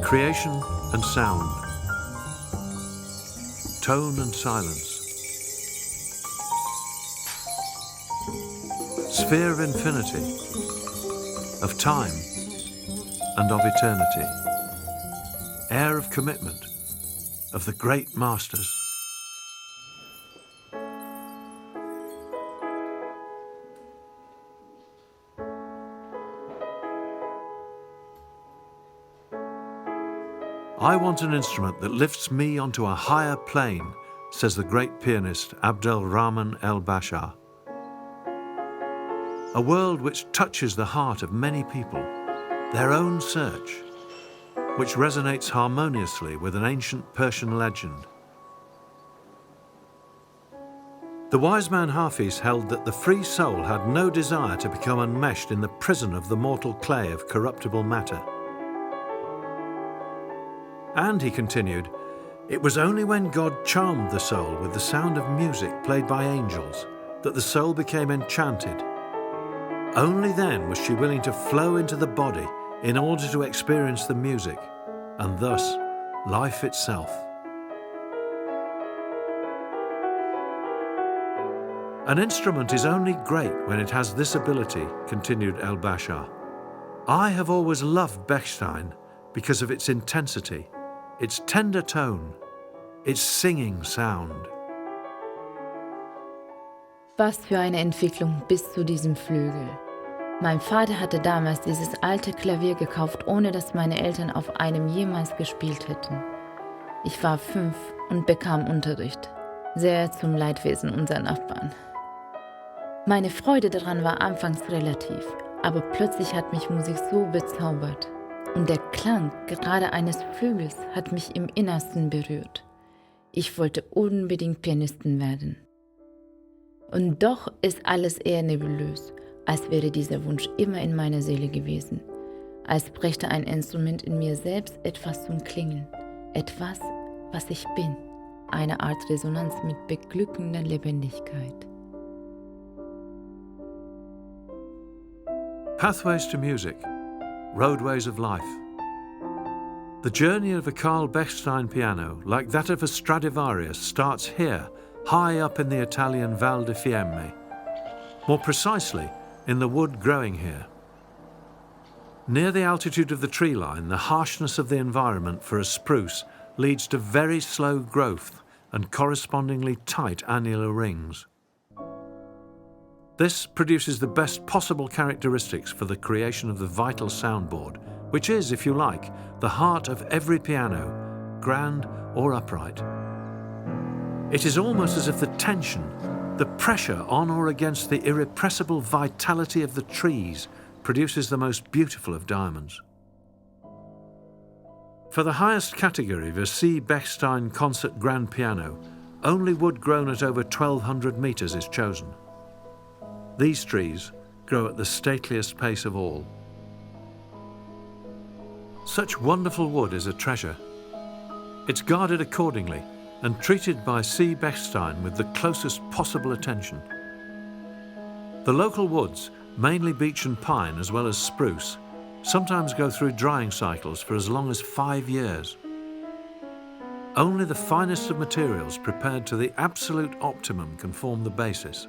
Creation and sound, tone and silence, sphere of infinity, of time and of eternity, air of commitment, of the great masters. I want an instrument that lifts me onto a higher plane, says the great pianist Abdel Rahman el-Bashar. A world which touches the heart of many people, their own search, which resonates harmoniously with an ancient Persian legend. The wise man Hafiz held that the free soul had no desire to become enmeshed in the prison of the mortal clay of corruptible matter. And, he continued, it was only when God charmed the soul with the sound of music played by angels that the soul became enchanted. Only then was she willing to flow into the body in order to experience the music, and thus life itself. An instrument is only great when it has this ability, continued el-Bashar. I have always loved Bechstein because of its intensity, its tender tone, its singing sound. Was für eine Entwicklung bis zu diesem Flügel. Mein Vater hatte damals dieses alte Klavier gekauft, ohne dass meine Eltern auf einem jemals gespielt hätten. Ich war 5 und bekam Unterricht, sehr zum Leidwesen unserer Nachbarn. Meine Freude daran war anfangs relativ, aber plötzlich hat mich Musik so bezaubert. Und der Klang gerade eines Flügels hat mich im Innersten berührt. Ich wollte unbedingt Pianistin werden. Und doch ist alles eher nebulös, als wäre dieser Wunsch immer in meiner Seele gewesen. Als brächte ein Instrument in mir selbst etwas zum Klingen. Etwas, was ich bin. Eine Art Resonanz mit beglückender Lebendigkeit. Pathways to music. Roadways of life. The journey of a Carl Bechstein piano, like that of a Stradivarius, starts here, high up in the Italian Val di Fiemme. More precisely, in the wood growing here. Near the altitude of the tree line, the harshness of the environment for a spruce leads to very slow growth and correspondingly tight annular rings. This produces the best possible characteristics for the creation of the vital soundboard, which is, if you like, the heart of every piano, grand or upright. It is almost as if the tension, the pressure on or against the irrepressible vitality of the trees produces the most beautiful of diamonds. For the highest category of a C. Bechstein concert grand piano, only wood grown at over 1,200 meters is chosen. These trees grow at the stateliest pace of all. Such wonderful wood is a treasure. It's guarded accordingly and treated by C. Bechstein with the closest possible attention. The local woods, mainly beech and pine as well as spruce, sometimes go through drying cycles for as long as 5 years. Only the finest of materials prepared to the absolute optimum can form the basis.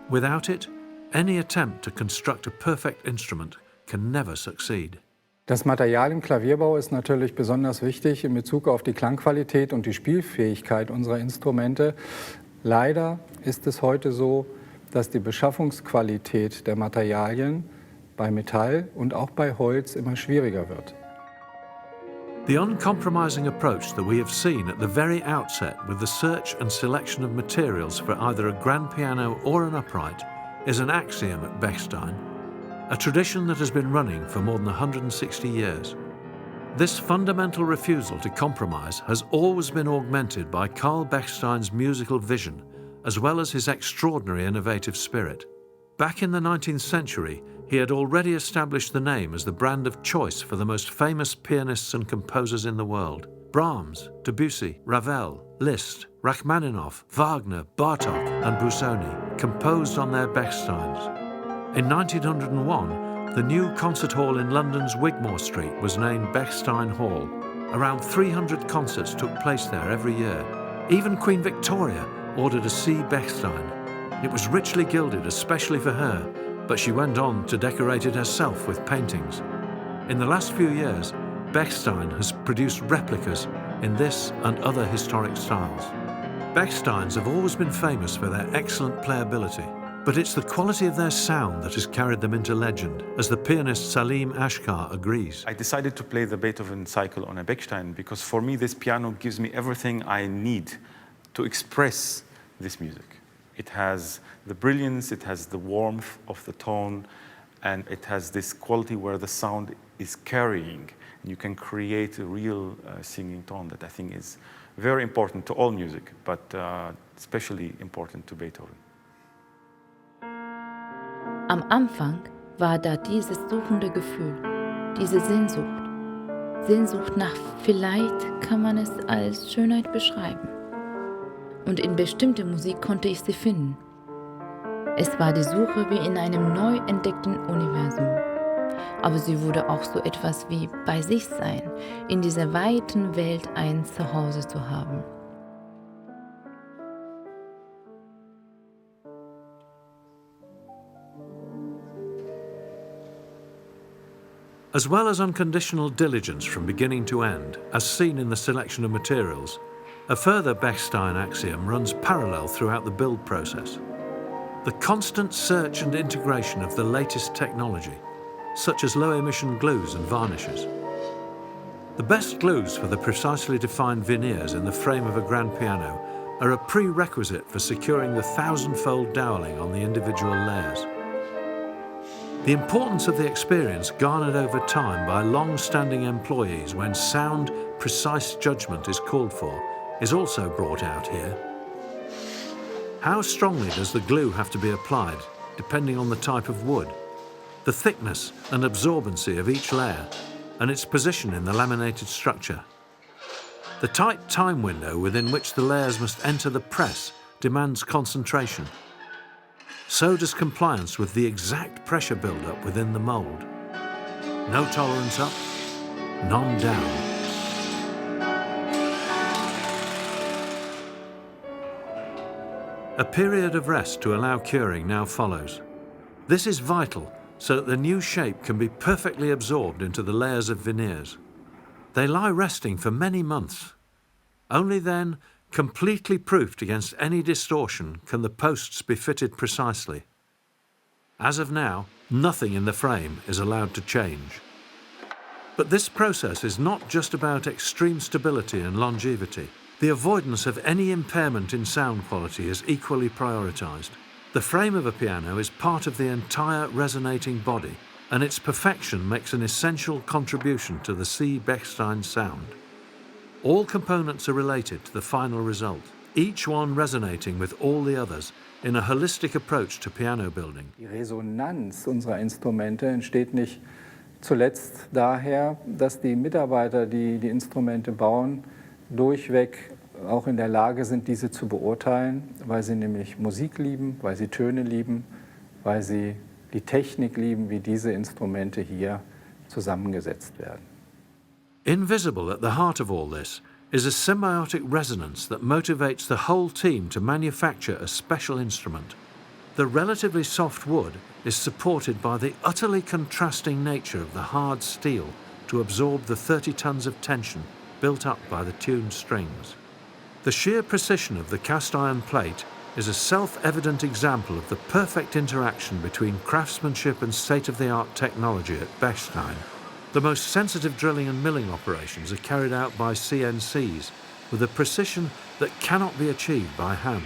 Without it, any attempt to construct a perfect instrument can never succeed. Das Material im Klavierbau ist natürlich besonders wichtig in Bezug auf die Klangqualität und die Spielfähigkeit unserer Instrumente. Leider ist es heute so, dass die Beschaffungsqualität der Materialien bei Metall und auch bei Holz immer schwieriger wird. The uncompromising approach that we have seen at the very outset with the search and selection of materials for either a grand piano or an upright is an axiom at Bechstein, a tradition that has been running for more than 160 years. This fundamental refusal to compromise has always been augmented by Carl Bechstein's musical vision, as well as his extraordinary innovative spirit. Back in the 19th century, he had already established the name as the brand of choice for the most famous pianists and composers in the world. Brahms, Debussy, Ravel, Liszt, Rachmaninoff, Wagner, Bartók and Busoni composed on their Bechsteins. In 1901, the new concert hall in London's Wigmore Street was named Bechstein Hall, Around 300 concerts took place there every year. Even Queen Victoria ordered a C. Bechstein. It was richly gilded especially for her, but she went on to decorate it herself with paintings. In the last few years, Bechstein has produced replicas in this and other historic styles. Bechsteins have always been famous for their excellent playability, but it's the quality of their sound that has carried them into legend, as the pianist Salim Ashkar agrees. I decided to play the Beethoven cycle on a Bechstein because for me this piano gives me everything I need to express this music. It has the brilliance, it has the warmth of the tone, and it has this quality where the sound is carrying. You can create a real singing tone that I think is very important to all music, but especially important to Beethoven. Am Anfang war da dieses suchende Gefühl, diese Sehnsucht. Sehnsucht nach, vielleicht kann man es als Schönheit beschreiben. Und in bestimmter Musik konnte ich sie finden. Es war die Suche wie in einem neu entdeckten Universum. Aber sie wurde auch so etwas wie bei sich sein, in dieser weiten Welt ein Zuhause zu haben. As well as unconditional diligence from beginning to end, as seen in the selection of materials, a further Bechstein axiom runs parallel throughout the build process. The constant search and integration of the latest technology, such as low-emission glues and varnishes. The best glues for the precisely defined veneers in the frame of a grand piano are a prerequisite for securing the 1,000-fold doweling on the individual layers. The importance of the experience garnered over time by long-standing employees when sound, precise judgment is called for is also brought out here. How strongly does the glue have to be applied, depending on the type of wood, the thickness and absorbency of each layer, and its position in the laminated structure? The tight time window within which the layers must enter the press demands concentration. So does compliance with the exact pressure build-up within the mould. No tolerance up, none down. A period of rest to allow curing now follows. This is vital so that the new shape can be perfectly absorbed into the layers of veneers. They lie resting for many months. Only then, completely proofed against any distortion, can the posts be fitted precisely. As of now, nothing in the frame is allowed to change. But this process is not just about extreme stability and longevity. The avoidance of any impairment in sound quality is equally prioritized. The frame of a piano is part of the entire resonating body, and its perfection makes an essential contribution to the C. Bechstein sound. All components are related to the final result, each one resonating with all the others in a holistic approach to piano building. Die Resonanz unserer Instrumente entsteht nicht zuletzt daher, dass die Mitarbeiter, die die Instrumente bauen, durchweg auch in der Lage sind, diese zu beurteilen, weil sie nämlich Musik lieben, weil sie Töne lieben, weil sie die Technik lieben, wie diese Instrumente hier zusammengesetzt werden. Invisible at the heart of all this is a symbiotic resonance that motivates the whole team to manufacture a special instrument. The relatively soft wood is supported by the utterly contrasting nature of the hard steel to absorb the 30 tons of tension built up by the tuned strings. The sheer precision of the cast iron plate is a self-evident example of the perfect interaction between craftsmanship and state-of-the-art technology at Bechstein. The most sensitive drilling and milling operations are carried out by CNCs with a precision that cannot be achieved by hand.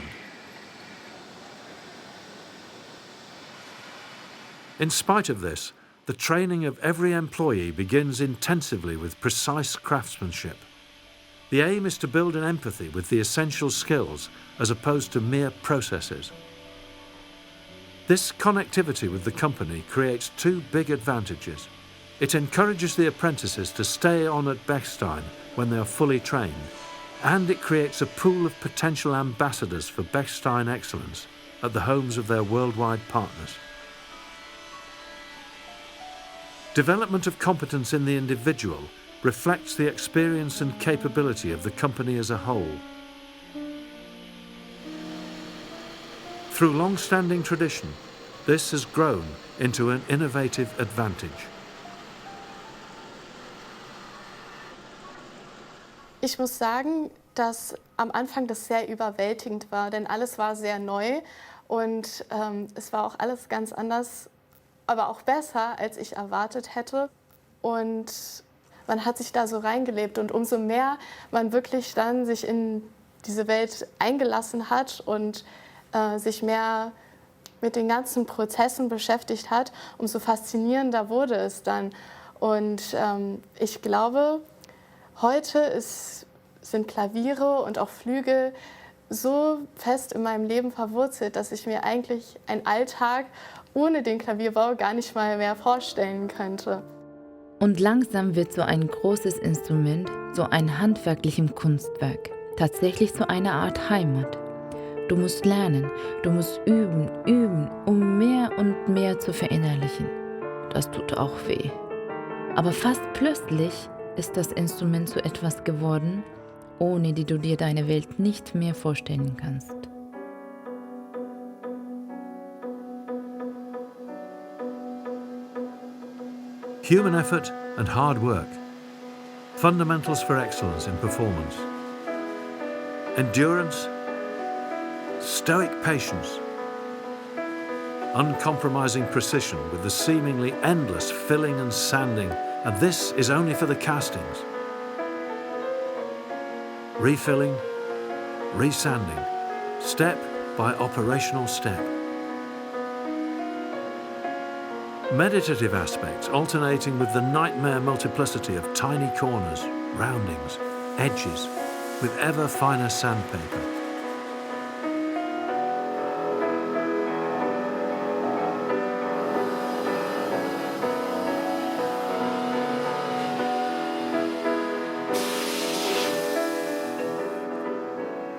In spite of this, the training of every employee begins intensively with precise craftsmanship. The aim is to build an empathy with the essential skills as opposed to mere processes. This connectivity with the company creates two big advantages. It encourages the apprentices to stay on at Bechstein when they are fully trained, and it creates a pool of potential ambassadors for Bechstein excellence at the homes of their worldwide partners. Development of competence in the individual reflects the experience and capability of the company as a whole. Through long-standing tradition, this has grown into an innovative advantage. Ich muss sagen, dass am Anfang das sehr überwältigend war, denn alles war sehr neu und es war auch alles ganz anders, aber auch besser, als ich erwartet hätte. Und man hat sich da so reingelebt und umso mehr man wirklich dann sich in diese Welt eingelassen hat und sich mehr mit den ganzen Prozessen beschäftigt hat, umso faszinierender wurde es dann. Und ich glaube, heute sind Klaviere und auch Flügel so fest in meinem Leben verwurzelt, dass ich mir eigentlich einen Alltag ohne den Klavierbau gar nicht mal mehr vorstellen könnte. Und langsam wird so ein großes Instrument, so ein handwerklichem Kunstwerk, tatsächlich zu einer Art Heimat. Du musst lernen, du musst üben, um mehr und mehr zu verinnerlichen. Das tut auch weh. Aber fast plötzlich ist das Instrument zu etwas geworden, ohne die du dir deine Welt nicht mehr vorstellen kannst. Human effort and hard work, fundamentals for excellence in performance. Endurance, stoic patience, uncompromising precision with the seemingly endless filling and sanding, and this is only for the castings. Refilling, resanding, step by operational step. Meditative aspects alternating with the nightmare multiplicity of tiny corners, roundings, edges, with ever finer sandpaper.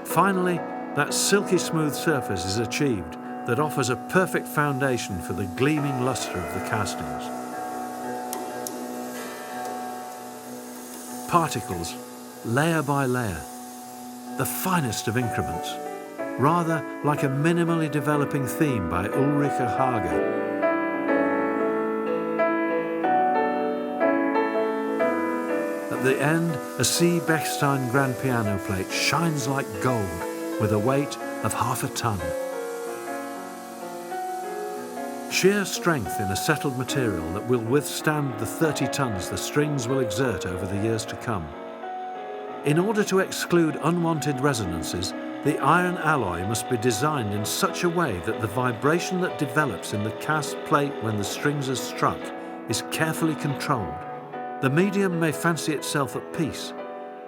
Finally, that silky smooth surface is achieved that offers a perfect foundation for the gleaming lustre of the castings. Particles, layer by layer, the finest of increments, rather like a minimally developing theme by Ulrike Hager. At the end, a C. Bechstein grand piano plate shines like gold with a weight of 1/2 ton. Sheer strength in a settled material that will withstand the 30 tons the strings will exert over the years to come. In order to exclude unwanted resonances, the iron alloy must be designed in such a way that the vibration that develops in the cast plate when the strings are struck is carefully controlled. The medium may fancy itself at peace,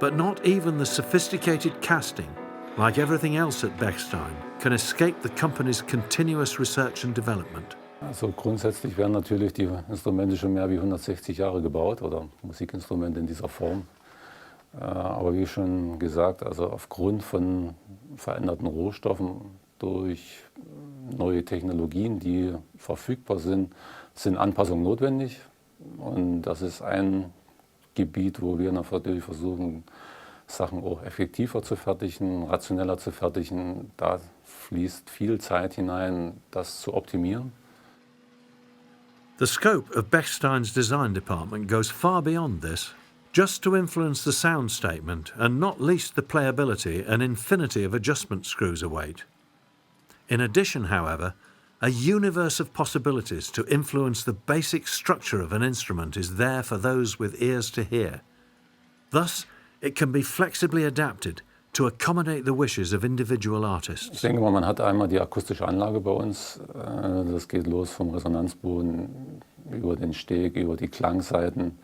but not even the sophisticated casting, like everything else at Bechstein, can escape the company's continuous research and development. Also grundsätzlich werden natürlich die Instrumente schon mehr wie 160 Jahre gebaut oder Musikinstrumente in dieser Form. Aber wie schon gesagt, also aufgrund von veränderten Rohstoffen durch neue Technologien, die verfügbar sind, sind Anpassungen notwendig. Und das ist ein Gebiet, wo wir natürlich versuchen, Sachen auch effektiver zu fertigen, rationeller zu fertigen. Da fließt viel Zeit hinein, das zu optimieren. The scope of Bechstein's design department goes far beyond this. Just to influence the sound statement and not least the playability, an infinity of adjustment screws await. In addition, however, a universe of possibilities to influence the basic structure of an instrument is there for those with ears to hear. Thus, it can be flexibly adapted to accommodate the wishes of individual artists. Ich denke mal, man hat einmal die akustische Anlage bei uns. Das geht los vom Resonanzboden über den Steg, über die Klangseiten,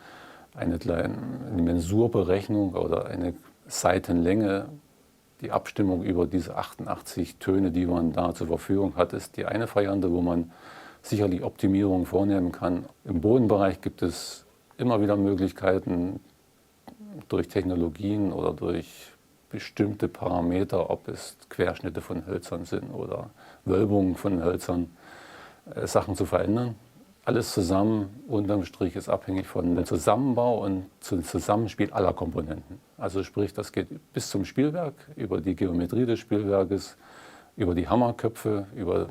eine kleine Mensurberechnung oder eine Saitenlänge. Die Abstimmung über diese 88 Töne, die man da zur Verfügung hat, ist die eine Variante, wo man sicherlich Optimierungen vornehmen kann. Im Bodenbereich gibt es immer wieder Möglichkeiten durch Technologien oder durch bestimmte Parameter, ob es Querschnitte von Hölzern sind oder Wölbungen von Hölzern, Sachen zu verändern. alles zusammen unterm Strich ist abhängig von dem Zusammenbau und zum Zusammenspiel aller Komponenten. Also sprich, das geht bis zum Spielwerk, über die Geometrie des Spielwerkes, über die Hammerköpfe, über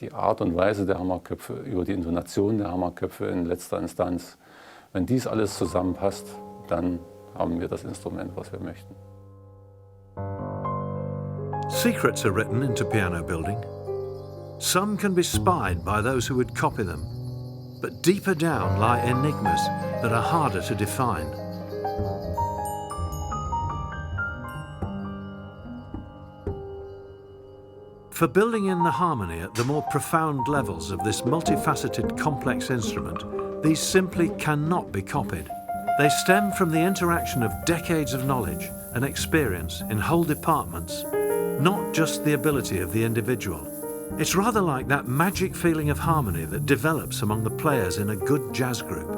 die Art und Weise der Hammerköpfe, über die Intonation der Hammerköpfe in letzter Instanz. Wenn dies alles zusammenpasst, dann haben wir das Instrument, was wir möchten. Secrets are written into piano building. Some can be spied by those who would copy them, but deeper down lie enigmas that are harder to define. For building in the harmony at the more profound levels of this multifaceted, complex instrument, these simply cannot be copied. They stem from the interaction of decades of knowledge and experience in whole departments, not just the ability of the individual. It's rather like that magic feeling of harmony that develops among the players in a good jazz group.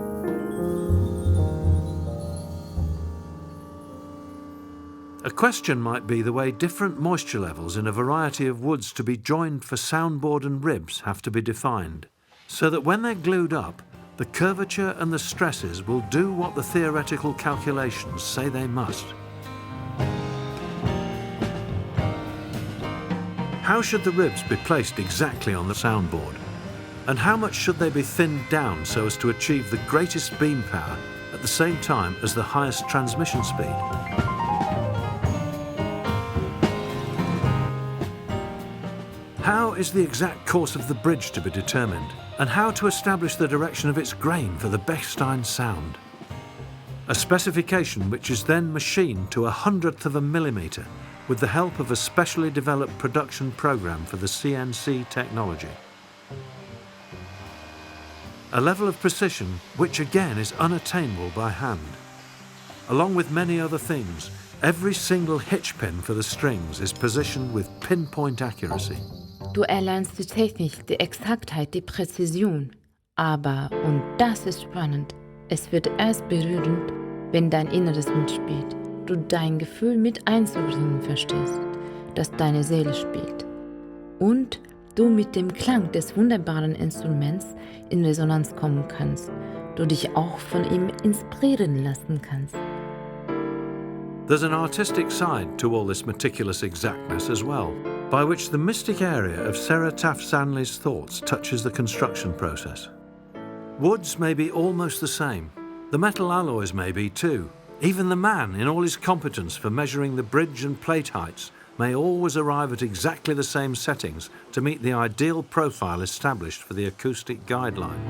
A question might be the way different moisture levels in a variety of woods to be joined for soundboard and ribs have to be defined, so that when they're glued up, the curvature and the stresses will do what the theoretical calculations say they must. How should the ribs be placed exactly on the soundboard? And how much should they be thinned down so as to achieve the greatest beam power at the same time as the highest transmission speed? How is the exact course of the bridge to be determined, and how to establish the direction of its grain for the Bechstein sound? A specification which is then machined to 1/100th of a millimetre with the help of a specially developed production program for the CNC technology. A level of precision which again is unattainable by hand. Along with many other things, every single hitch pin for the strings is positioned with pinpoint accuracy. Du erlernst die Technik, die Exaktheit, die Präzision. Aber, und das ist spannend, es wird erst berührend, wenn dein Inneres mitspielt. Du dein Gefühl mit einzubringen verstehst, das deine Seele spielt. Und du mit dem Klang des wunderbaren Instruments in Resonanz kommen kannst. Du dich auch von ihm inspirieren lassen kannst. There's an artistic side to all this meticulous exactness as well, by which the mystic area of Sarah Taft Stanley's thoughts touches the construction process. Woods may be almost the same. The metal alloys may be too. Even the man, in all his competence for measuring the bridge and plate heights, may always arrive at exactly the same settings to meet the ideal profile established for the acoustic guideline.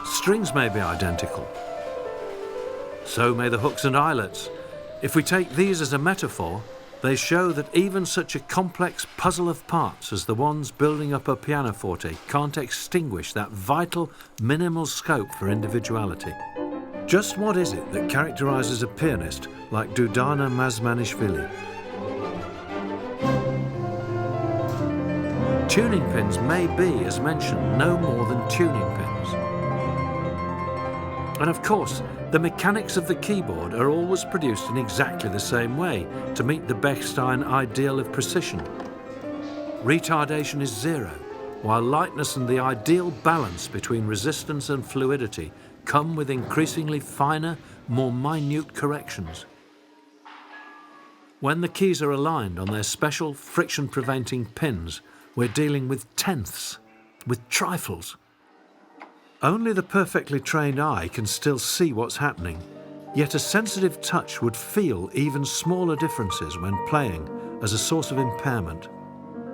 Strings may be identical. So may the hooks and eyelets. If we take these as a metaphor, they show that even such a complex puzzle of parts as the ones building up a pianoforte can't extinguish that vital, minimal scope for individuality. Just what is it that characterises a pianist like Dudana Mazmanishvili? Tuning pins may be, as mentioned, no more than tuning pins. And of course, the mechanics of the keyboard are always produced in exactly the same way to meet the Bechstein ideal of precision. Retardation is zero, while lightness and the ideal balance between resistance and fluidity come with increasingly finer, more minute corrections. When the keys are aligned on their special friction-preventing pins, we're dealing with tenths, with trifles. Only the perfectly trained eye can still see what's happening, yet a sensitive touch would feel even smaller differences when playing as a source of impairment,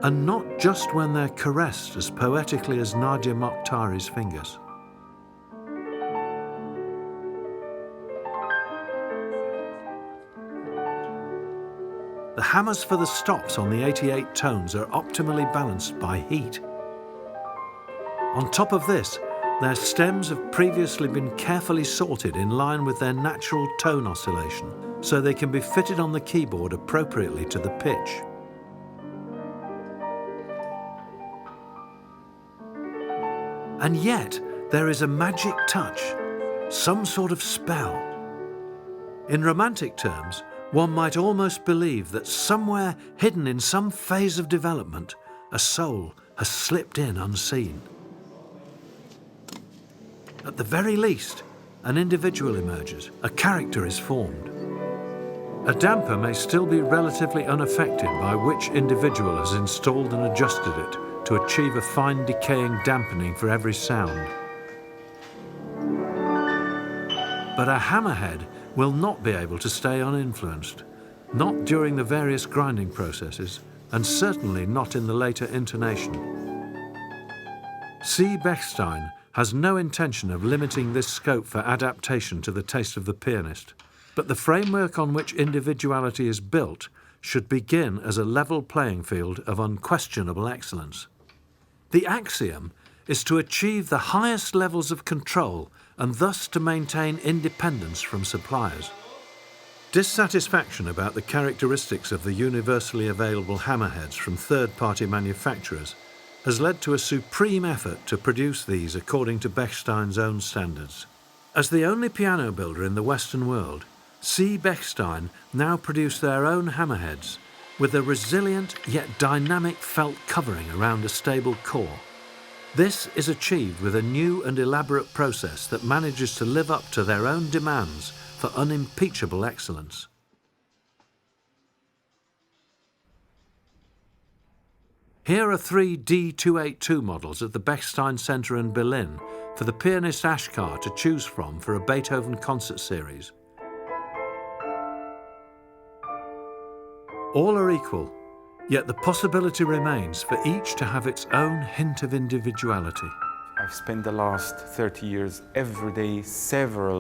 and not just when they're caressed as poetically as Nadia Mokhtari's fingers. The hammers for the stops on the 88 tones are optimally balanced by heat. On top of this, their stems have previously been carefully sorted in line with their natural tone oscillation, so they can be fitted on the keyboard appropriately to the pitch. And yet, there is a magic touch, some sort of spell. In romantic terms, one might almost believe that somewhere hidden in some phase of development, a soul has slipped in unseen. At the very least, an individual emerges, a character is formed. A damper may still be relatively unaffected by which individual has installed and adjusted it to achieve a fine decaying dampening for every sound. But a hammerhead will not be able to stay uninfluenced, not during the various grinding processes, and certainly not in the later intonation. C. Bechstein has no intention of limiting this scope for adaptation to the taste of the pianist, but the framework on which individuality is built should begin as a level playing field of unquestionable excellence. The axiom is to achieve the highest levels of control and thus to maintain independence from suppliers. Dissatisfaction about the characteristics of the universally available hammerheads from third-party manufacturers has led to a supreme effort to produce these according to Bechstein's own standards. As the only piano builder in the Western world, C. Bechstein now produce their own hammerheads with a resilient yet dynamic felt covering around a stable core. This is achieved with a new and elaborate process that manages to live up to their own demands for unimpeachable excellence. Here are 3 D282 models at the Bechstein Center in Berlin for the pianist Ashkar to choose from for a Beethoven concert series. All are equal, yet the possibility remains for each to have its own hint of individuality. I've spent the last 30 years every day,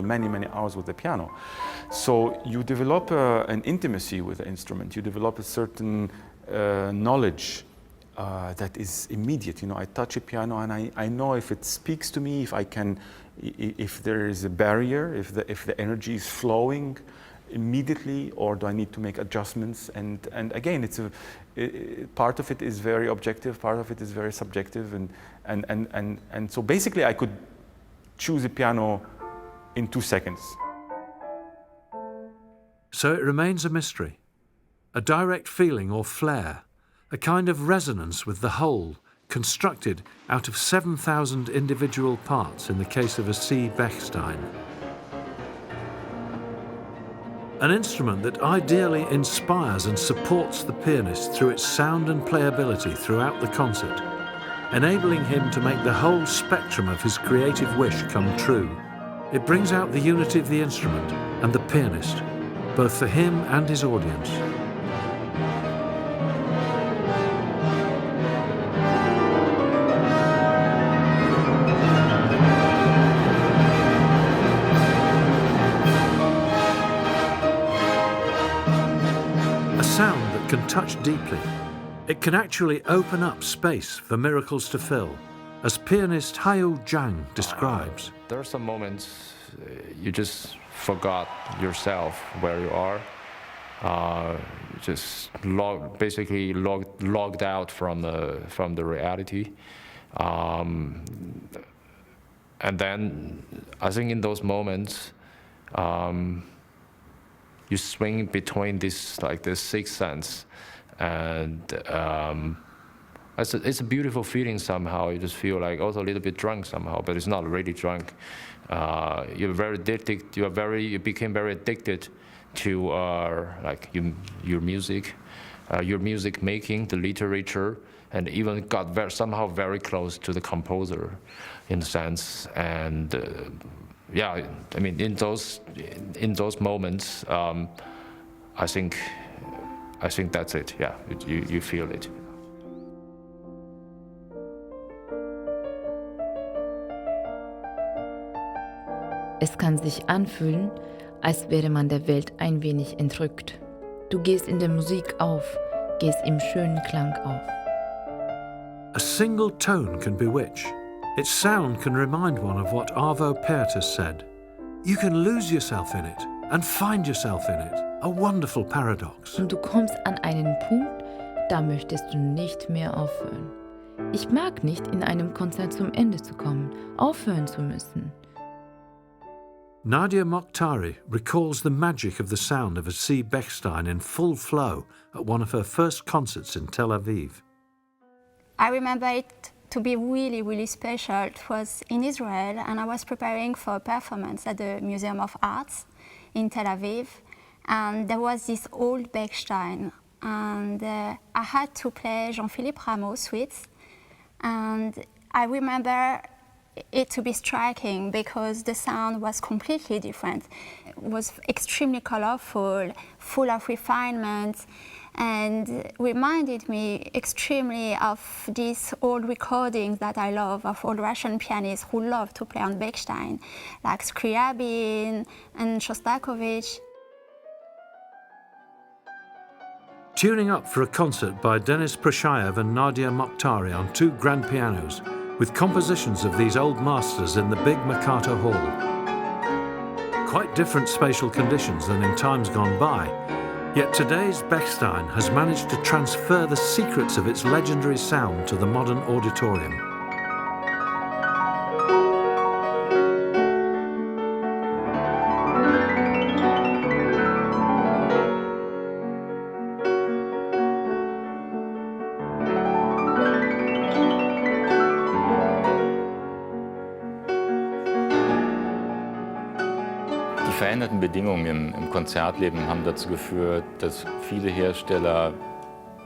many hours with the piano. So you develop an intimacy with the instrument. You develop a certain knowledge that is immediate. You know, I touch a piano and I know if it speaks to me, if there is a barrier, if the energy is flowing immediately, or do I need to make adjustments? And again, part of it is very objective, part of it is very subjective, and so basically I could choose a piano in 2 seconds. So it remains a mystery, a direct feeling or flair, a kind of resonance with the whole, constructed out of 7,000 individual parts in the case of a C. Bechstein. An instrument that ideally inspires and supports the pianist through its sound and playability throughout the concert, enabling him to make the whole spectrum of his creative wish come true. It brings out the unity of the instrument and the pianist, both for him and his audience. Sound that can touch deeply. It can actually open up space for miracles to fill, as pianist Haiyou Zhang describes. There are some moments you just forgot yourself where you are. Just basically logged out from the reality. And then I think in those moments, you swing between this sixth sense, and it's a beautiful feeling somehow. You just feel like also a little bit drunk somehow, but it's not really drunk. You're very addicted. You became very addicted to your music making, the literature, and even got somehow very close to the composer, in a sense. And yeah, I mean, in those moments, I think that's it. Yeah, you feel it. Es kann sich anfühlen, als wäre man der Welt ein wenig entrückt. Du gehst in der Musik auf, gehst im schönen Klang auf. A single tone can bewitch. Its sound can remind one of what Arvo Pärt said. You can lose yourself in it and find yourself in it. A wonderful paradox. Und du kommst an einen Punkt, da möchtest du nicht mehr aufhören. Ich mag nicht, in einem Konzert zum Ende zu kommen, aufhören zu müssen. Nadia Mokhtari recalls the magic of the sound of a C. Bechstein in full flow at one of her first concerts in Tel Aviv. I remember it to be really, really special. It was in Israel, and I was preparing for a performance at the Museum of Arts in Tel Aviv. And there was this old Bechstein, and I had to play Jean-Philippe Rameau suites. And I remember it to be striking because the sound was completely different. It was extremely colorful, full of refinement, and reminded me extremely of these old recordings that I love, of old Russian pianists who love to play on Bechstein, like Scriabin and Shostakovich. Tuning up for a concert by Denis Prashayev and Nadia Mokhtari on 2 grand pianos, with compositions of these old masters in the big Mercator Hall. Quite different spatial conditions than in times gone by, yet today's Bechstein has managed to transfer the secrets of its legendary sound to the modern auditorium. Die veränderten Bedingungen im Konzertleben haben dazu geführt, dass viele Hersteller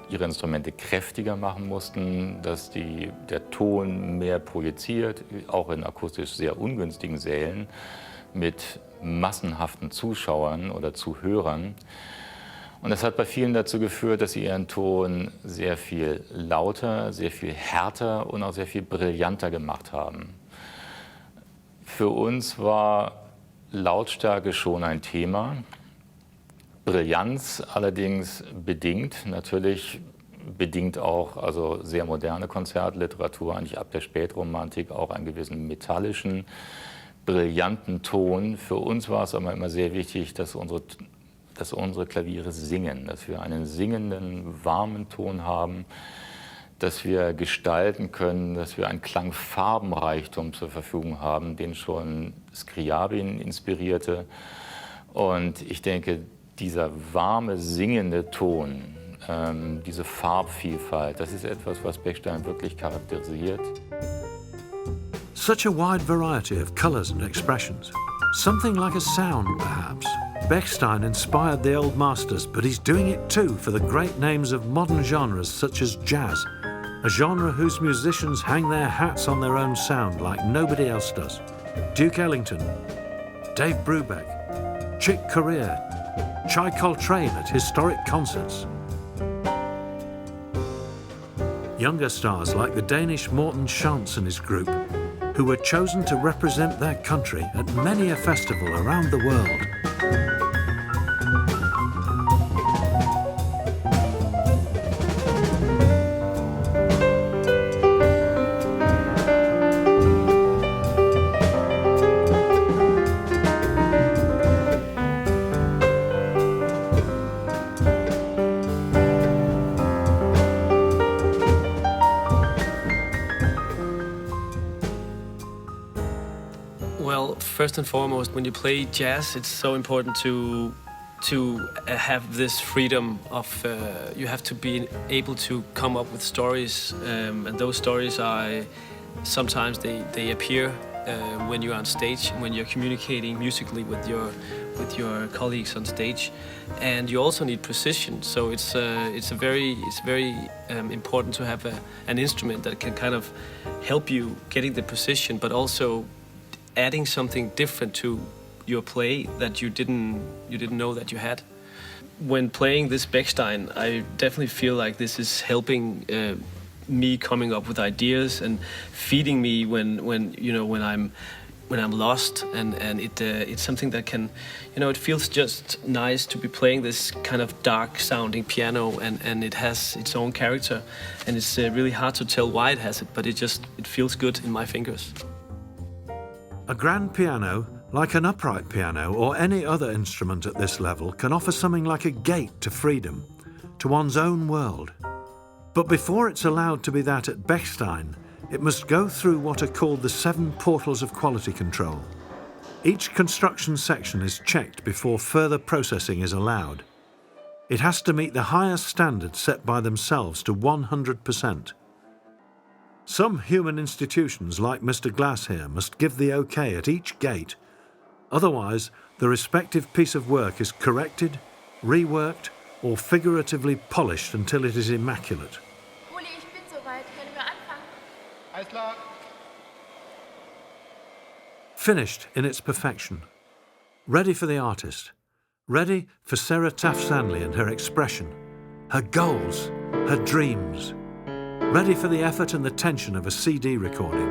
ihre Instrumente kräftiger machen mussten, dass der Ton mehr projiziert, auch in akustisch sehr ungünstigen Sälen mit massenhaften Zuschauern oder Zuhörern. Und das hat bei vielen dazu geführt, dass sie ihren Ton sehr viel lauter, sehr viel härter und auch sehr viel brillanter gemacht haben. Für uns war Lautstärke schon ein Thema, Brillanz allerdings bedingt, natürlich bedingt auch also sehr moderne Konzertliteratur, eigentlich ab der Spätromantik auch einen gewissen metallischen, brillanten Ton. Für uns war es aber immer sehr wichtig, dass unsere Klaviere singen, dass wir einen singenden, warmen Ton haben, dass wir gestalten können, dass wir einen Klangfarbenreichtum zur Verfügung haben, den schon Scriabin inspirierte. Und ich denke, dieser warme, singende Ton, diese Farbvielfalt, das ist etwas, was Bechstein wirklich charakterisiert. Such a wide variety of colours and expressions. Something like a sound, perhaps. Bechstein inspired the old masters, but he's doing it too for the great names of modern genres such as jazz, a genre whose musicians hang their hats on their own sound like nobody else does. Duke Ellington, Dave Brubeck, Chick Corea, Chai Coltrane at historic concerts. Younger stars like the Danish Morten Schantz and his group, who were chosen to represent their country at many a festival around the world. Well, first and foremost, when you play jazz, it's so important to have this freedom of you have to be able to come up with stories, and those stories are sometimes they appear when you're on stage, when you're communicating musically with your colleagues on stage, and you also need precision. So it's very important to have an instrument that can kind of help you getting the precision, but also adding something different to your play that you didn't know that you had. When playing this Bechstein, I definitely feel like this is helping me coming up with ideas and feeding me when I'm lost, and it's something that can, it feels just nice to be playing this kind of dark sounding piano, and it has its own character, and it's really hard to tell why it has it, but it feels good in my fingers. A grand piano, like an upright piano or any other instrument at this level, can offer something like a gate to freedom, to one's own world. But before it's allowed to be that at Bechstein, it must go through what are called the 7 portals of quality control. Each construction section is checked before further processing is allowed. It has to meet the highest standards set by themselves to 100%. Some human institutions, like Mr. Glass here, must give the okay at each gate. Otherwise, the respective piece of work is corrected, reworked, or figuratively polished until it is immaculate. Uli, ich bin soweit. Können wir anfangen? Alles klar. Finished in its perfection. Ready for the artist. Ready for Sarah Taft Stanley and her expression, her goals, her dreams. Ready for the effort and the tension of a CD recording.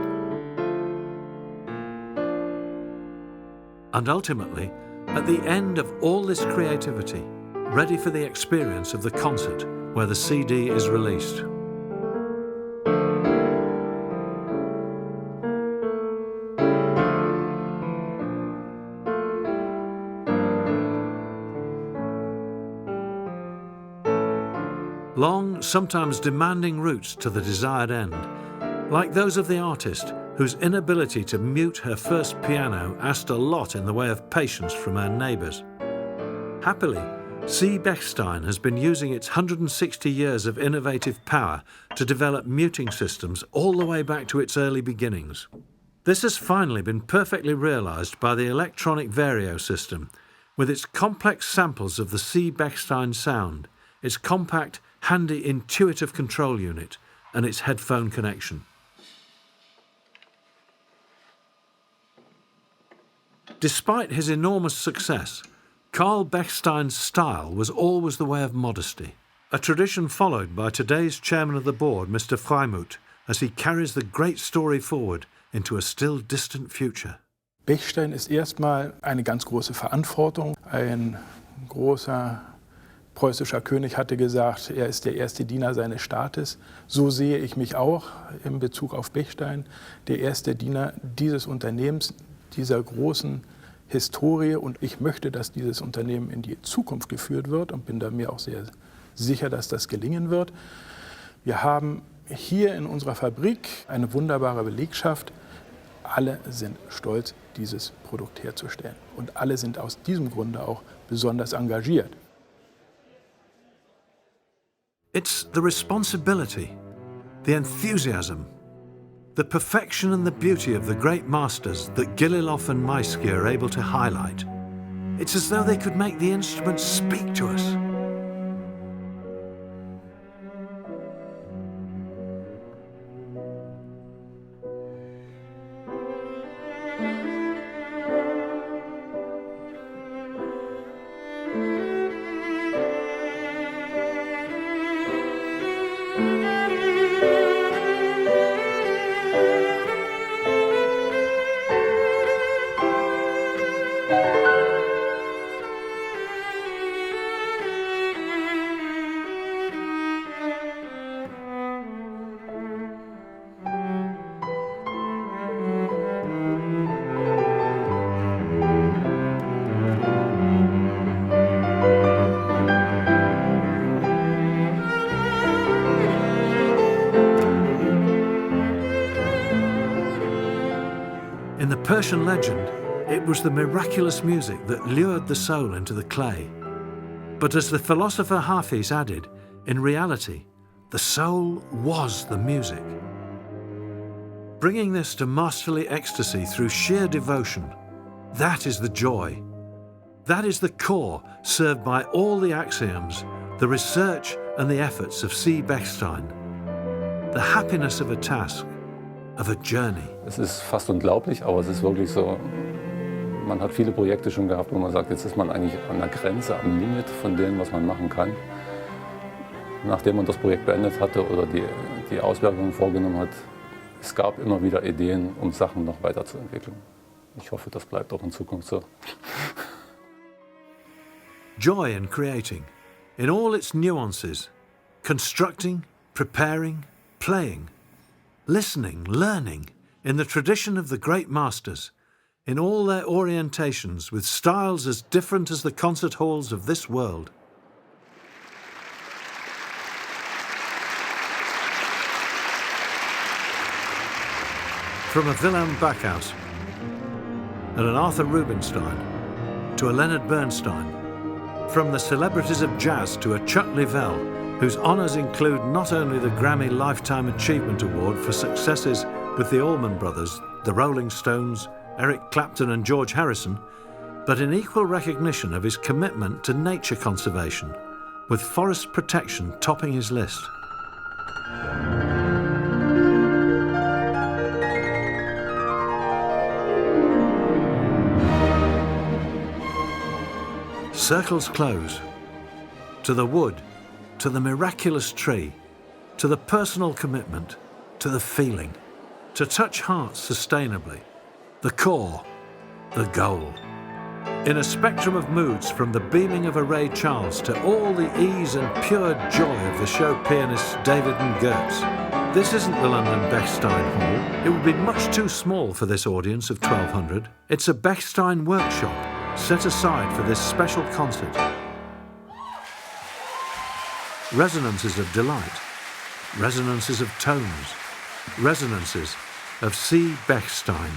And ultimately, at the end of all this creativity, ready for the experience of the concert where the CD is released. Long, sometimes demanding routes to the desired end, like those of the artist whose inability to mute her first piano asked a lot in the way of patience from her neighbours. Happily, C. Bechstein has been using its 160 years of innovative power to develop muting systems all the way back to its early beginnings. This has finally been perfectly realised by the electronic Vario system, with its complex samples of the C. Bechstein sound, its compact, handy, intuitive control unit, and its headphone connection. Despite his enormous success, Carl Bechstein's style was always the way of modesty, a tradition followed by today's chairman of the board, Mr. Freimuth, as he carries the great story forward into a still distant future. Bechstein ist erstmal eine ganz große Verantwortung. Ein großer preußischer König hatte gesagt, er ist der erste Diener seines Staates. So sehe ich mich auch in Bezug auf Bechstein, der erste Diener dieses Unternehmens, dieser großen Historie. Und ich möchte, dass dieses Unternehmen in die Zukunft geführt wird und bin da mir auch sehr sicher, dass das gelingen wird. Wir haben hier in unserer Fabrik eine wunderbare Belegschaft. Alle sind stolz, dieses Produkt herzustellen. Und alle sind aus diesem Grunde auch besonders engagiert. It's the responsibility, the enthusiasm, the perfection and the beauty of the great masters that Gililov and Maisky are able to highlight. It's as though they could make the instruments speak to us. In the Persian legend, it was the miraculous music that lured the soul into the clay. But as the philosopher Hafiz added, in reality, the soul was the music. Bringing this to masterly ecstasy through sheer devotion, that is the joy. That is the core served by all the axioms, the research and the efforts of C. Bechstein. The happiness of a task, of a journey. Es ist fast unglaublich, aber es ist wirklich so, man hat viele Projekte schon gehabt, wo man sagt, jetzt ist man eigentlich an der Grenze, am Limit von dem, was man machen kann. Nachdem man das Projekt beendet hatte oder die Auswertungen vorgenommen hat, es gab immer wieder Ideen, um Sachen noch weiterzuentwickeln. Ich hoffe, das bleibt auch in Zukunft so. Joy in creating, in all its nuances, constructing, preparing, playing, listening, learning, in the tradition of the great masters, in all their orientations with styles as different as the concert halls of this world. From a Wilhelm Backhaus and an Arthur Rubinstein to a Leonard Bernstein, from the celebrities of jazz to a Chuck Leavell whose honours include not only the Grammy Lifetime Achievement Award for successes with the Allman Brothers, the Rolling Stones, Eric Clapton and George Harrison, but in equal recognition of his commitment to nature conservation, with forest protection topping his list. Circles close. To the wood, to the miraculous tree, to the personal commitment, to the feeling. To touch hearts sustainably. The core, the goal. In a spectrum of moods, from the beaming of a Ray Charles to all the ease and pure joy of the show pianists David and Gertz. This isn't the London Bechstein Hall. It would be much too small for this audience of 1,200. It's a Bechstein workshop set aside for this special concert. Resonances of delight, resonances of tones, resonances of C. Bechstein.